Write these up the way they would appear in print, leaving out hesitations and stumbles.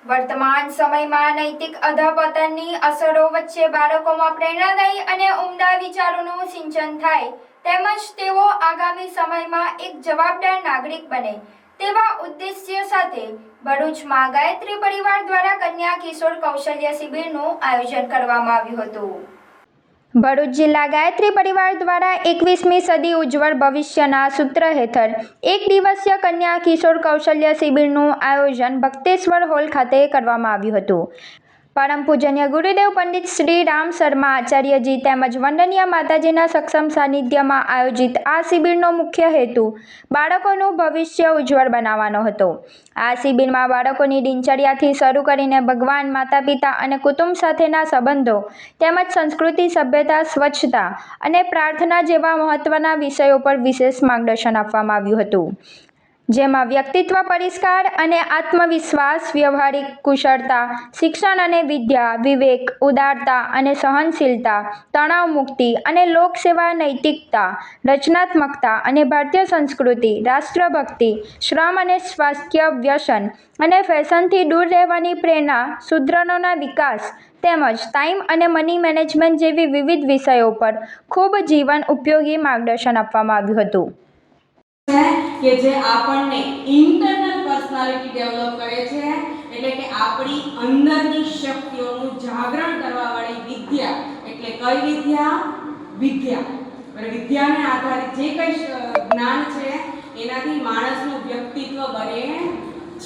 વર્તમાન સમયમાં નૈતિક અધપતનની અસરો વચ્ચે બાળકોમાં પ્રેરણાદાયી અને ઉમદા વિચારોનું સિંચન થાય તેમજ તેઓ આગામી સમયમાં એક જવાબદાર નાગરિક બને તેવા ઉદ્દેશ્ય સાથે ભરૂચમાં ગાયત્રી પરિવાર દ્વારા કન્યા કિશોર કૌશલ્ય શિબિરનું આયોજન કરવામાં આવ્યું હતું। ભરૂચ જિલ્લા ગાયત્રી પરિવાર દ્વારા 21મી સદી ઉજ્જવળ ભવિષ્યના સૂત્ર હેઠળ એક દિવસીય કન્યા કિશોર કૌશલ્ય શિબિરનું આયોજન ભક્તેશ્વર હોલ ખાતે કરવામાં આવ્યું હતું। પરમ પૂજનીય ગુરુદેવ પંડિત શ્રી રામ શર્મા આચાર્યજી તેમજ વંદનીય માતાજીના સક્ષમ સાનિધ્યમાં આયોજિત આ શિબિરનો મુખ્ય હેતુ બાળકોનું ભવિષ્ય ઉજ્જવળ બનાવવાનો હતો। આ શિબિરમાં બાળકોની દિનચર્યાથી શરૂ કરીને ભગવાન, માતા પિતા અને કુટુંબ સાથેના સંબંધો તેમજ સંસ્કૃતિ, સભ્યતા, સ્વચ્છતા અને પ્રાર્થના જેવા મહત્વના વિષયો પર વિશેષ માર્ગદર્શન આપવામાં આવ્યું હતું, જેમાં વ્યક્તિત્વ પરિષ્કાર અને આત્મવિશ્વાસ, વ્યવહારિક કુશળતા, શિક્ષણ અને વિદ્યા, વિવેક, ઉદારતા અને સહનશીલતા, તણાવ મુક્તિ અને લોકસેવા, નૈતિકતા, રચનાત્મકતા અને ભારતીય સંસ્કૃતિ, રાષ્ટ્રભક્તિ, શ્રમ અને સ્વાસ્થ્ય, વ્યસન અને ફેશનથી દૂર રહેવાની પ્રેરણા, શુદ્રનોના વિકાસ તેમજ ટાઈમ અને મની મેનેજમેન્ટ જેવી વિવિધ વિષયો પર ખૂબ જીવન ઉપયોગી માર્ગદર્શન આપવામાં આવ્યું હતું। કે જે આપણને ઇન્ટરનલ પર્સનાલિટી ડેવલપ કરે છે, એટલે કે આપણી અંદરની શક્તિઓનું જાગરણ કરવા વાળી વિદ્યા, એટલે કઈ વિદ્યા અને વિદ્યાને આધારિત જે કઈ જ્ઞાન છે એનાથી માણસનું વ્યક્તિત્વ બને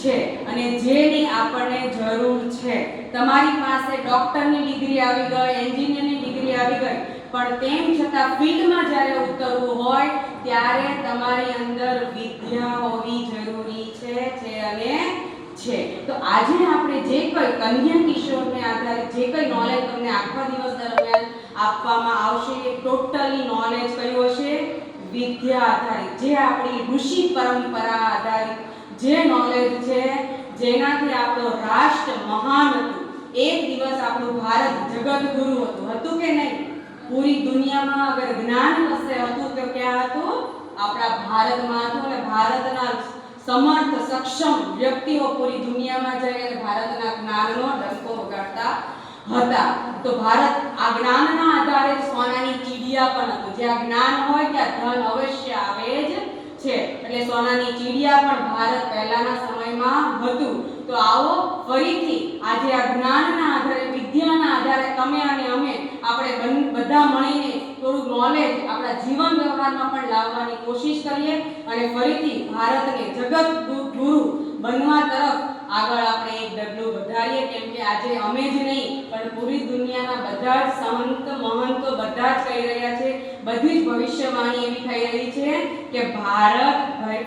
છે અને જેની આપણને જરૂર છે। તમારી પાસે ડોક્ટરની ડિગ્રી આવી ગઈ, એન્જિનિયરની ડિગ્રી આવી ગઈ, પણ તેમ છતાં ફિલ્ડમાં જ્યારે ઉતરવું હોય ત્યારે તમારી અંદર વિદ્યા હોવી જરૂરી છે। તો આજે આપણે જે કોઈ કન્યા કિશોરને આધારિત જે કોઈ નોલેજ તમને આખા દિવસ દરમિયાન આપવામાં આવશે એ ટોટલી નોલેજ કયું હશે? વિદ્યા આધારિત, જે આપણી ઋષિ પરંપરા આધારિત જે નોલેજ છે, જેનાથી આપણો રાષ્ટ્ર મહાન હતું। એક દિવસ આપણું ભારત જગતગુરુ હતું કે નહીં? પૂરી દુનિયામાં અગર જ્ઞાન કશે હતું તો ક્યાં હતું? આપણા ભારતમાં હતું અને ભારતના સમર્થ સક્ષમ વ્યક્તિઓ પૂરી દુનિયામાં જઈ અને ભારતના જ્ઞાનનો ડંકો વગાડતા હતા। તો ભારત આ જ્ઞાનના આધારે સોનાની ચીડિયા પણ હતું। જ્યાં જ્ઞાન હોય ત્યાં ધન અવશ્ય આવે જ છે, એટલે સોનાની ચીડિયા પણ ભારત પહેલાના સમયમાં હતું। તો આવો ફરીથી આજે આ જ્ઞાનના આધારે, વિદ્યાના આધારે તમે અને અમે આપણે બધા મળીને થોડું નોલેજ આપણા જીવન વ્યવહારમાં પણ લાવવાની કોશિશ કરીએ અને ફરીથી ભારતને જગત ગુરુ બનવા તરફ આગળ આપણે એક ડગલું વધારીએ। કેમ કે આજે અમે જ નહીં પણ પૂરી દુનિયાના બધા જ સંત મહંતો બધા જ કહી રહ્યા છે, બધી જ ભવિષ્યવાણી એવી થઈ રહી છે કે ભારત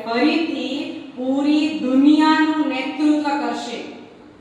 ફરીથી પૂરી દુનિયાનું નેતૃત્વ કરશે।